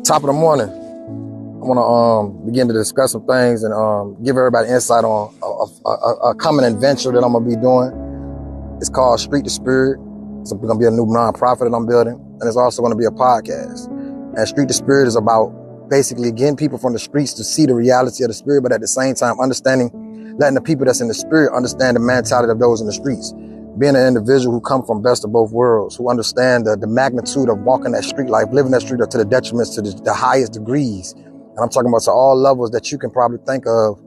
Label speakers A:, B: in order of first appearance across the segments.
A: Top of the morning, I want to begin to discuss some things and give everybody insight on a common adventure that I'm going to be doing. It's called Street2Spirit. It's going to be a new nonprofit that I'm building, and it's also going to be a podcast. And Street2Spirit is about basically getting people from the streets to see the reality of the spirit, but at the same time letting the people that's in the spirit understand the mentality of those in the streets. Being an individual who come from best of both worlds, who understand the magnitude of walking that street life, living that street life to the detriments to the highest degrees. And I'm talking about to all levels that you can probably think of,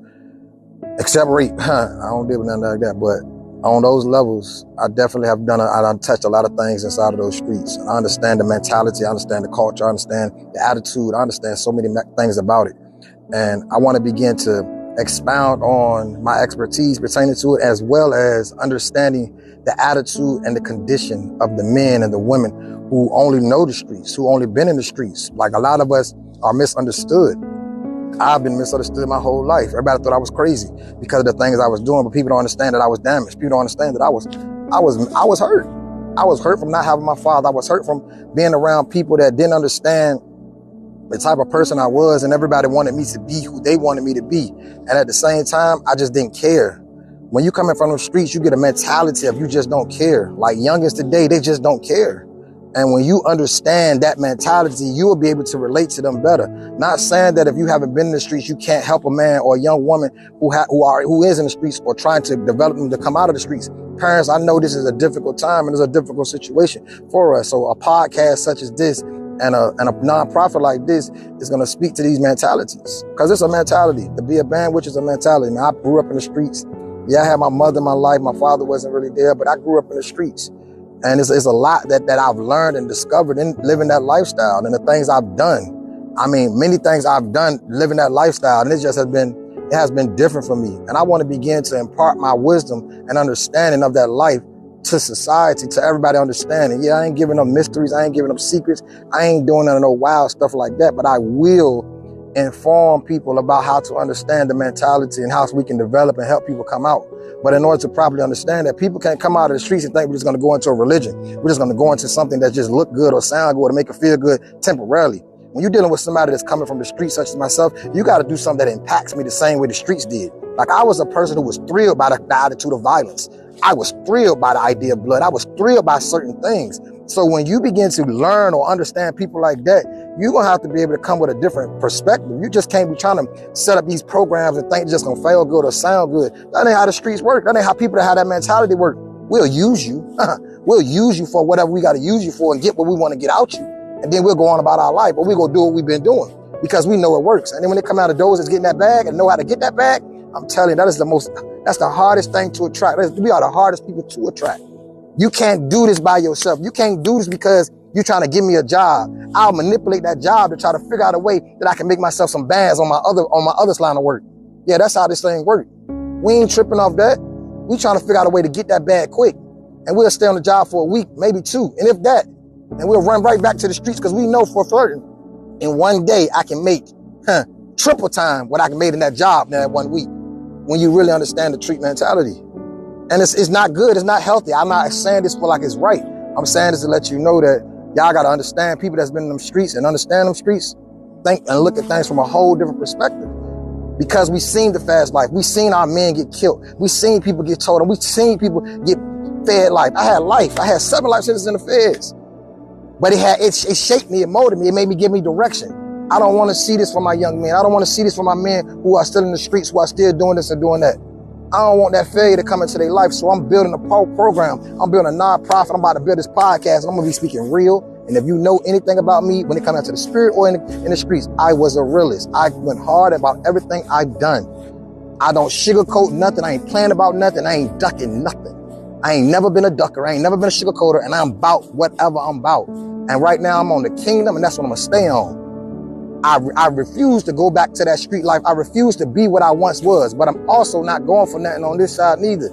A: except rape. I don't deal with nothing like that, but on those levels, I definitely have I touched a lot of things inside of those streets. I understand the mentality, I understand the culture, I understand the attitude, I understand so many things about it. And I want to begin to expound on my expertise pertaining to it, as well as understanding the attitude and the condition of the men and the women who only know the streets, who only been in the streets. Like a lot of us are misunderstood. I've been misunderstood my whole life. Everybody thought I was crazy because of the things I was doing, but people don't understand that I was damaged. People don't understand that I was hurt. I was hurt from not having my father. I was hurt from being around people that didn't understand the type of person I was, and everybody wanted me to be who they wanted me to be. And at the same time, I just didn't care. When you come in from the streets, you get a mentality of you just don't care. Like youngins today, they just don't care. And when you understand that mentality, you will be able to relate to them better. Not saying that if you haven't been in the streets, you can't help a man or a young woman who is in the streets or trying to develop them to come out of the streets. Parents, I know this is a difficult time and it's a difficult situation for us. So a podcast such as this and a nonprofit like this is going to speak to these mentalities, because it's a mentality. To be a bandwidth is a mentality. Man, I grew up in the streets. Yeah, I had my mother in my life. My father wasn't really there, but I grew up in the streets. And it's a lot that I've learned and discovered in living that lifestyle and the things I've done. I mean, many things I've done living that lifestyle, and it has been different for me. And I want to begin to impart my wisdom and understanding of that life to society, to everybody understanding. Yeah, I ain't giving up mysteries. I ain't giving up secrets. I ain't doing none of no wild stuff like that, but I will inform people about how to understand the mentality and how we can develop and help people come out. But in order to properly understand that, people can't come out of the streets and think we're just going to go into a religion. We're just going to go into something that just look good or sound good or make it feel good temporarily. When you're dealing with somebody that's coming from the streets, such as myself, you got to do something that impacts me the same way the streets did. Like I was a person who was thrilled by the attitude of violence. I was thrilled by the idea of blood. I was thrilled by certain things. So when you begin to learn or understand people like that, you're going to have to be able to come with a different perspective. You just can't be trying to set up these programs and think it's just going to feel good or sound good. That ain't how the streets work. That ain't how people that have that mentality work. We'll use you. We'll use you for whatever we got to use you for and get what we want to get out you. And then we'll go on about our life, but we're going to do what we've been doing because we know it works. And then when they come out of doors, it's getting that bag and know how to get that bag. I'm telling you, that's the hardest thing to attract. We are the hardest people to attract. You can't do this by yourself. You can't do this because you're trying to give me a job. I'll manipulate that job to try to figure out a way that I can make myself some bands on my other line of work. Yeah, that's how this thing works. We ain't tripping off that. We trying to figure out a way to get that bag quick. And we'll stay on the job for a week, maybe two. And if that, and we'll run right back to the streets because we know for flirting. In one day, I can make triple time what I can make in that job in that 1 week. When you really understand the street mentality. And it's not good. It's not healthy. I'm not saying this for like it's right. I'm saying this to let you know that y'all got to understand people that's been in them streets and understand them streets, think and look at things from a whole different perspective. Because we seen the fast life. We seen our men get killed. We seen people get told them. We seen people get fed life. I had life. I had 7 life sentences in the feds. But it shaped me. It molded me. It made me give me direction. I don't want to see this for my young men. I don't want to see this for my men who are still in the streets, who are still doing this and doing that. I don't want that failure to come into their life. So I'm building a program. I'm building a nonprofit. I'm about to build this podcast. And I'm going to be speaking real. And if you know anything about me, when it comes out to the spirit or in the streets, I was a realist. I went hard about everything I've done. I don't sugarcoat nothing. I ain't playing about nothing. I ain't ducking nothing. I ain't never been a ducker. I ain't never been a sugarcoater. And I'm about whatever I'm about. And right now I'm on the kingdom, and that's what I'm going to stay on. I refuse to go back to that street life. I refuse to be what I once was, but I'm also not going for nothing on this side neither.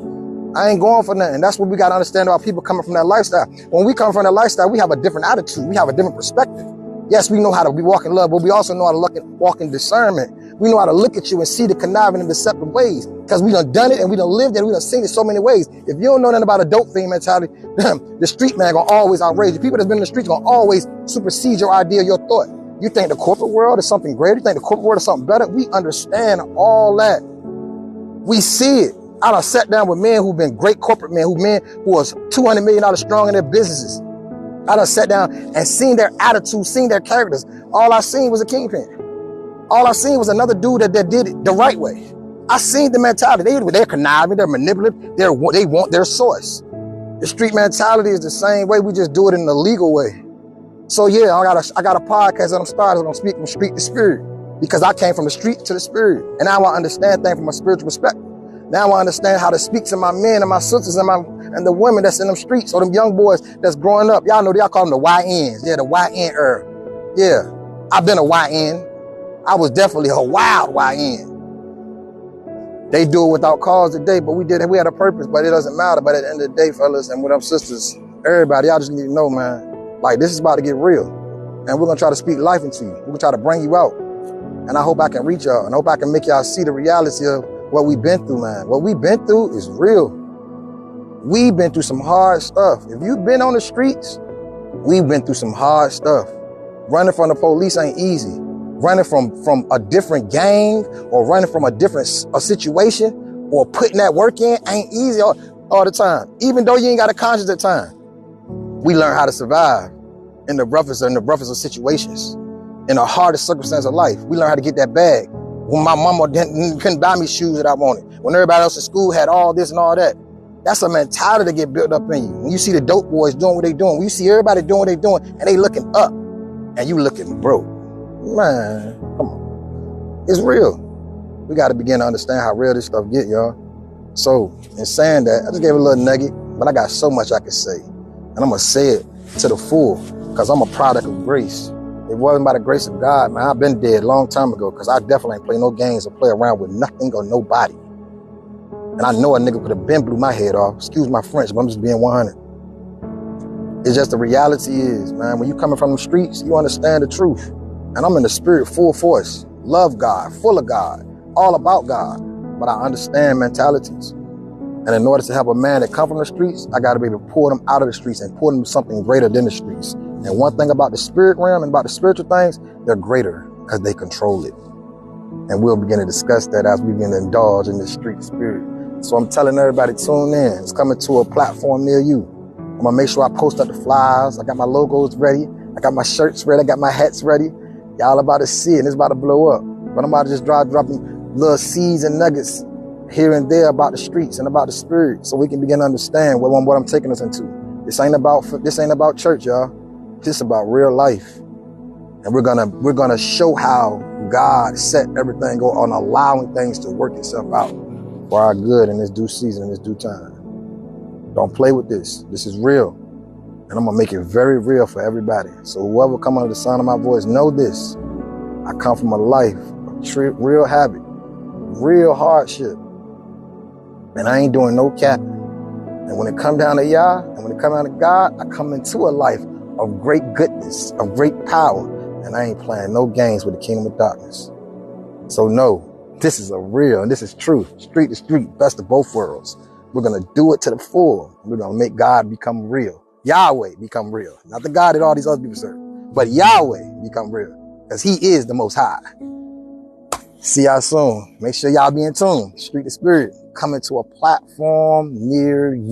A: I ain't going for nothing. That's what we got to understand about people coming from that lifestyle. When we come from that lifestyle, we have a different attitude. We have a different perspective. Yes, we know how to walk in love, but we also know how to walk in discernment. We know how to look at you and see the conniving and deceptive ways because we done it and we done lived it and we done seen it so many ways. If you don't know nothing about a dope fiend mentality, the street man gonna always outrage you. People that's been in the streets gonna always supersede your idea, your thought. You think the corporate world is something greater? You think the corporate world is something better? We understand all that. We see it. I done sat down with men who've been great corporate men, who was $200 million strong in their businesses. I done sat down and seen their attitude, seen their characters. All I seen was a kingpin. All I seen was another dude that did it the right way. I seen the mentality. They're conniving, they're manipulative, they want their source. The street mentality is the same way, we just do it in the legal way. So yeah, I got a podcast that I'm starting. I'm gonna speak from street to spirit, because I came from the street to the spirit, and now I understand things from a spiritual perspective. Now I understand how to speak to my men and my sisters and the women that's in them streets, or them young boys that's growing up. Y'all know, y'all call them the YNs. Yeah, the YN era. Yeah, I've been a YN. I was definitely a wild YN. They do it without cause today, but we had a purpose, but it doesn't matter. But at the end of the day, fellas, and with them sisters, everybody, y'all just need to know, man, like, this is about to get real. And we're gonna try to speak life into you. We're gonna try to bring you out. And I hope I can reach y'all, and I hope I can make y'all see the reality of what we've been through, man. What we've been through is real. We've been through some hard stuff. If you've been on the streets, we've been through some hard stuff. Running from the police ain't easy. Running from a different gang, or running from a situation, or putting that work in ain't easy all the time. Even though you ain't got a conscience at time. We learn how to survive in the roughest of situations, in the hardest circumstance of life. We learn how to get that bag. When my mama couldn't buy me shoes that I wanted, when everybody else in school had all this and all that. That's a mentality that get built up in you. When you see the dope boys doing what they doing, when you see everybody doing what they doing, and they looking up, and you looking broke. Man, come on. It's real. We got to begin to understand how real this stuff get, y'all. So, in saying that, I just gave a little nugget, but I got so much I can say. And I'm going to say it to the full, because I'm a product of grace. It wasn't by the grace of God, man. I've been dead a long time ago, because I definitely ain't play no games or play around with nothing or nobody. And I know a nigga could have been blew my head off. Excuse my French, but I'm just being 100. It's just the reality is, man, when you coming from the streets, you understand the truth. And I'm in the spirit full force. Love God, full of God, all about God. But I understand mentalities. And in order to help a man that come from the streets, I got to be able to pull them out of the streets and pull them to something greater than the streets. And one thing about the spirit realm and about the spiritual things, they're greater because they control it. And we'll begin to discuss that as we begin to indulge in this street spirit. So I'm telling everybody, tune in. It's coming to a platform near you. I'm going to make sure I post up the flyers. I got my logos ready. I got my shirts ready. I got my hats ready. Y'all about to see it, and it's about to blow up. But I'm about to just dropping little seeds and nuggets here and there about the streets and about the spirit, so we can begin to understand what I'm taking us into. This ain't about church, y'all. This is about real life. And we're gonna show how God set everything on allowing things to work itself out for our good in this due season, in this due time. Don't play with this. This is real. And I'm going to make it very real for everybody. So whoever come under the sound of my voice, know this. I come from a life of real habit, real hardship. And I ain't doing no capping. And when it come down to Yah, and when it come down to God, I come into a life of great goodness, of great power. And I ain't playing no games with the kingdom of darkness. So no, this is a real, and this is truth. Street to street, best of both worlds. We're going to do it to the full. We're going to make God become real. Yahweh become real. Not the God that all these other people serve, but Yahweh become real, because he is the most high. See y'all soon. Make sure y'all be in tune. Street to Spirit coming to a platform near you.